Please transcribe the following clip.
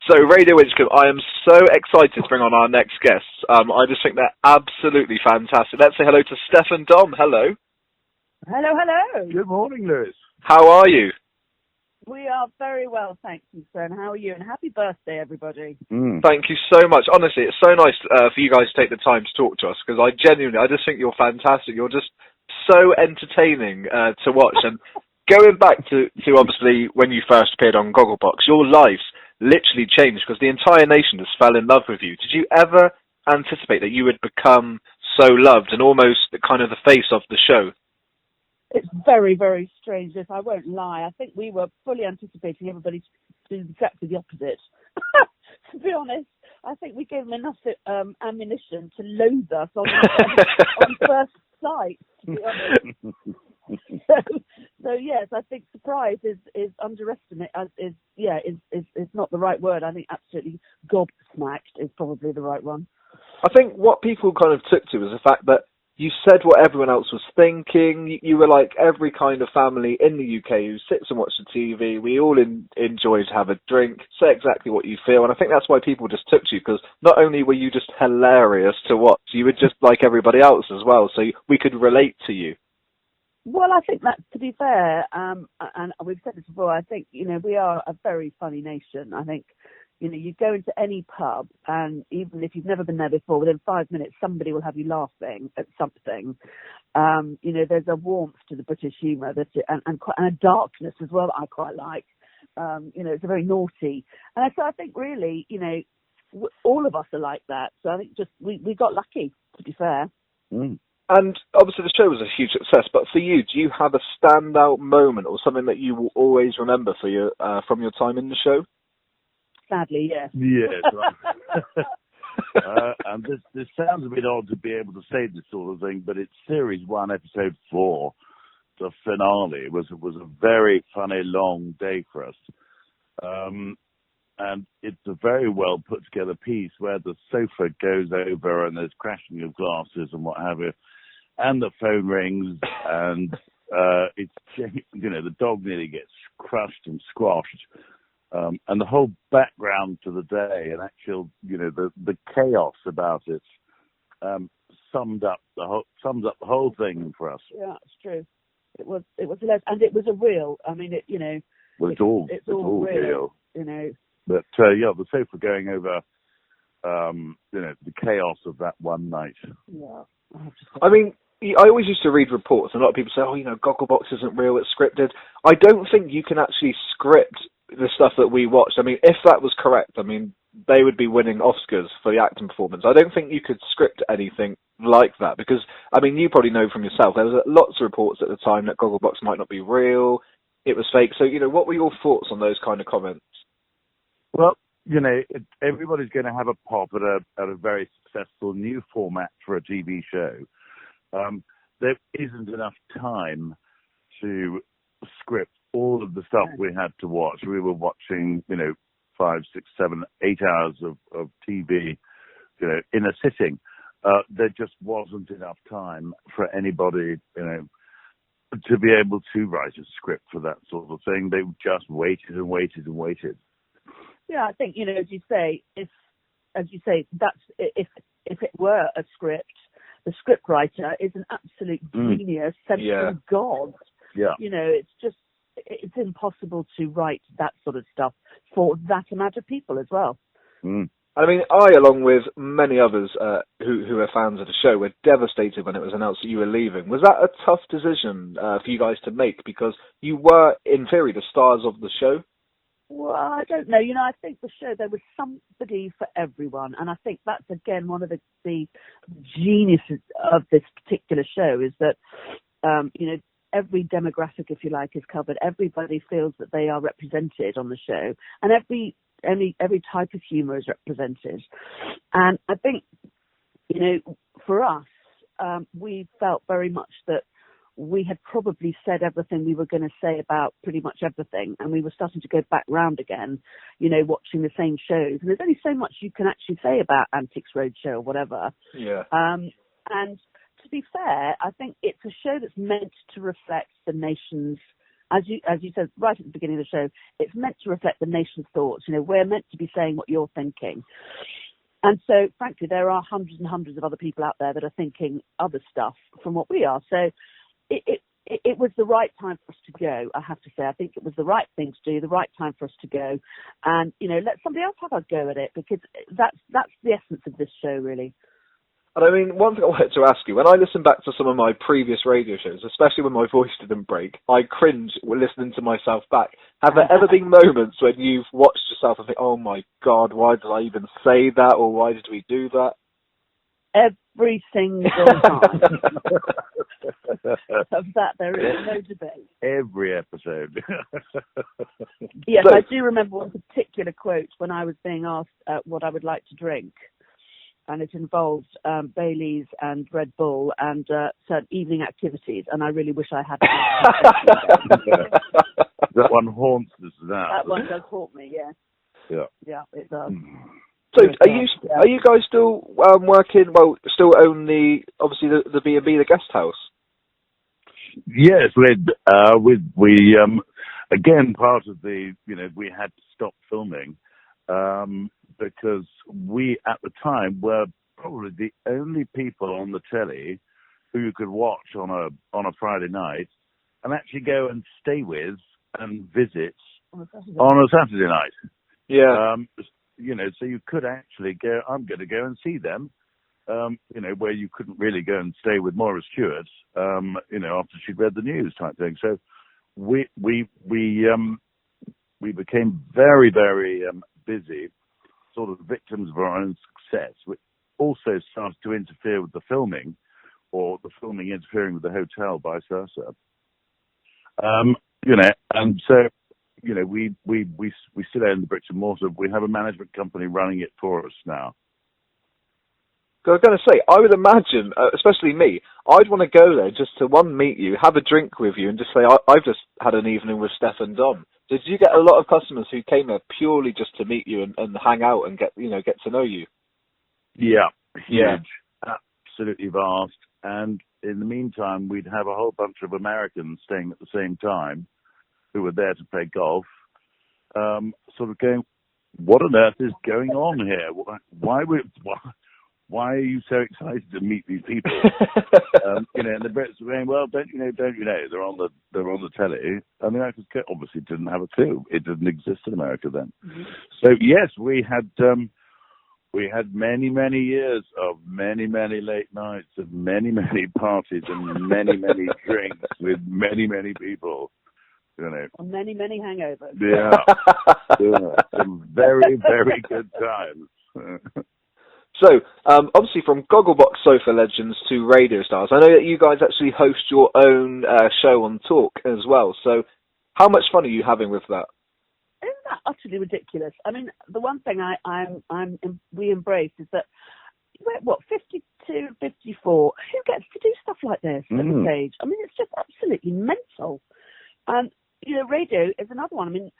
So, Radio Winchcombe, I am so excited to bring on our next guests. I just think they're absolutely fantastic. Let's say hello to Steph and Dom. Hello. Hello, hello. Good morning, Lewis. How are you? We are very well, thank you, sir. And how are you? And happy birthday, everybody. Thank you so much. Honestly, it's so nice for you guys to take the time to talk to us, because I just think you're fantastic. You're just so entertaining to watch. And going back to obviously when you first appeared on Gogglebox, your lives literally changed because the entire nation just fell in love with you. Did you ever anticipate that you would become so loved and almost kind of the face of the show? It's very, very strange. If I won't lie, I think we were fully anticipating everybody to do exactly the opposite. To be honest, I think we gave them enough ammunition to loathe us on first sight, to be honest. So yes, I think surprise is underestimate. Is not the right word. I think absolutely gobsmacked is probably the right one. I think what people kind of took to was the fact that you said what everyone else was thinking. You were like every kind of family in the UK who sits and watches the TV. We all enjoy to have a drink, say exactly what you feel. And I think that's why people just took to you, because not only were you just hilarious to watch, you were just like everybody else as well. So we could relate to you. Well, I think that, to be fair, and we've said this before, I think, we are a very funny nation. I think, you go into any pub, and even if you've never been there before, within 5 minutes, somebody will have you laughing at something. There's a warmth to the British humour and a darkness as well that I quite like. It's a very naughty. And so I think really, all of us are like that. So I think just we got lucky, to be fair. Mm. And obviously the show was a huge success, but for you, do you have a standout moment or something that you will always remember for your from your time in the show? Sadly, yes. Yes. And this sounds a bit odd to be able to say this sort of thing, but it's Series 1, Episode 4, the finale. It was a very funny, long day for us. And it's a very well put together piece where the sofa goes over and there's crashing of glasses and what have you. And the phone rings and it's, the dog nearly gets crushed and squashed. And the whole background to the day and actual, the chaos about it sums up the whole thing for us. Yeah, it's true. It was hilarious, and it was a real. I mean, it's all real. But the sofa going over, the chaos of that one night. Yeah. I mean, I always used to read reports, and a lot of people say, Gogglebox isn't real, it's scripted. I don't think you can actually script the stuff that we watched. I mean, if that was correct, they would be winning Oscars for the acting performance. I don't think you could script anything like that because, you probably know from yourself, there was lots of reports at the time that Gogglebox might not be real, it was fake. So, what were your thoughts on those kind of comments? Well, everybody's going to have a pop at a very successful new format for a TV show. There isn't enough time to script all of the stuff we had to watch. We were watching, 5, 6, 7, 8 hours of TV, in a sitting. There just wasn't enough time for anybody, to be able to write a script for that sort of thing. They just waited and waited and waited. Yeah, I think, as you say, that's if it were a script, the script writer is an absolute genius, central god. Yeah. It's impossible to write that sort of stuff for that amount of people as well. Mm. I, along with many others who are fans of the show, were devastated when it was announced that you were leaving. Was that a tough decision for you guys to make? Because you were, in theory, the stars of the show. Well, I don't know. I think the show, there was somebody for everyone. And I think that's, again, one of the geniuses of this particular show is that, every demographic, if you like, is covered. Everybody feels that they are represented on the show. And every type of humour is represented. And I think, for us, we felt very much that we had probably said everything we were going to say about pretty much everything, and we were starting to go back round again, watching the same shows. And there's only so much you can actually say about Antiques Roadshow or whatever. Yeah. And to be fair, I think it's a show that's meant to reflect the nation's as you said right at the beginning of the show, it's meant to reflect the nation's thoughts. We're meant to be saying what you're thinking. And so, frankly, there are hundreds and hundreds of other people out there that are thinking other stuff from what we are. So it was the right time for us to go, I have to say. I think it was the right thing to do, the right time for us to go. And, let somebody else have a go at it, because that's the essence of this show, really. And I mean, one thing I wanted to ask you, when I listen back to some of my previous radio shows, especially when my voice didn't break, I cringe listening to myself back. Have there ever been moments when you've watched yourself and think, oh my God, why did I even say that, or why did we do that? Every single time. Of that, there is no debate. Every episode. Yes, I do remember one particular quote when I was being asked what I would like to drink. And it involved Baileys and Red Bull and certain evening activities. And I really wish I had that one haunts us now. That one does haunt me, yeah. Yeah. Yeah, it does. So are you guys still working, still own obviously the B&B, the guest house? Yes, we again, part of we had to stop filming because we, at the time, were probably the only people on the telly who you could watch on a Friday night and actually go and stay with and visit on a Saturday night. Yeah. So you could actually go, I'm going to go and see them, where you couldn't really go and stay with Maura Stewart, after she'd read the news type thing. So we became very, very busy, sort of victims of our own success, which also started to interfere with the filming, or the filming interfering with the hotel, vice versa. And so, we still own the bricks and mortar. We have a management company running it for us now. I was going to say, I would imagine, especially me, I'd want to go there just to, one, meet you, have a drink with you, and just say, I've just had an evening with Steph and Dom. Did you get a lot of customers who came there purely just to meet you and hang out and get to know you? Yeah, huge. Yeah. Absolutely vast. And in the meantime, we'd have a whole bunch of Americans staying at the same time who were there to play golf, sort of going, what on earth is going on here? Why are you so excited to meet these people? And the Brits were going, well, don't you know, they're on the telly. I mean, obviously didn't have a clue. It didn't exist in America then. Mm-hmm. So yes, we had many, many years of many, many late nights, of many, many parties, and many, many drinks with many, many people. And many, many hangovers. Yeah. Some very, very good times. So, obviously from Gogglebox Sofa Legends to Radio Stars, I know that you guys actually host your own show on Talk as well. So, how much fun are you having with that? Isn't that utterly ridiculous? I mean, the one thing we embrace is that we're, 52, 54, who gets to do stuff like this at this age? I mean, it's just absolutely mental. And, radio is another one. I mean,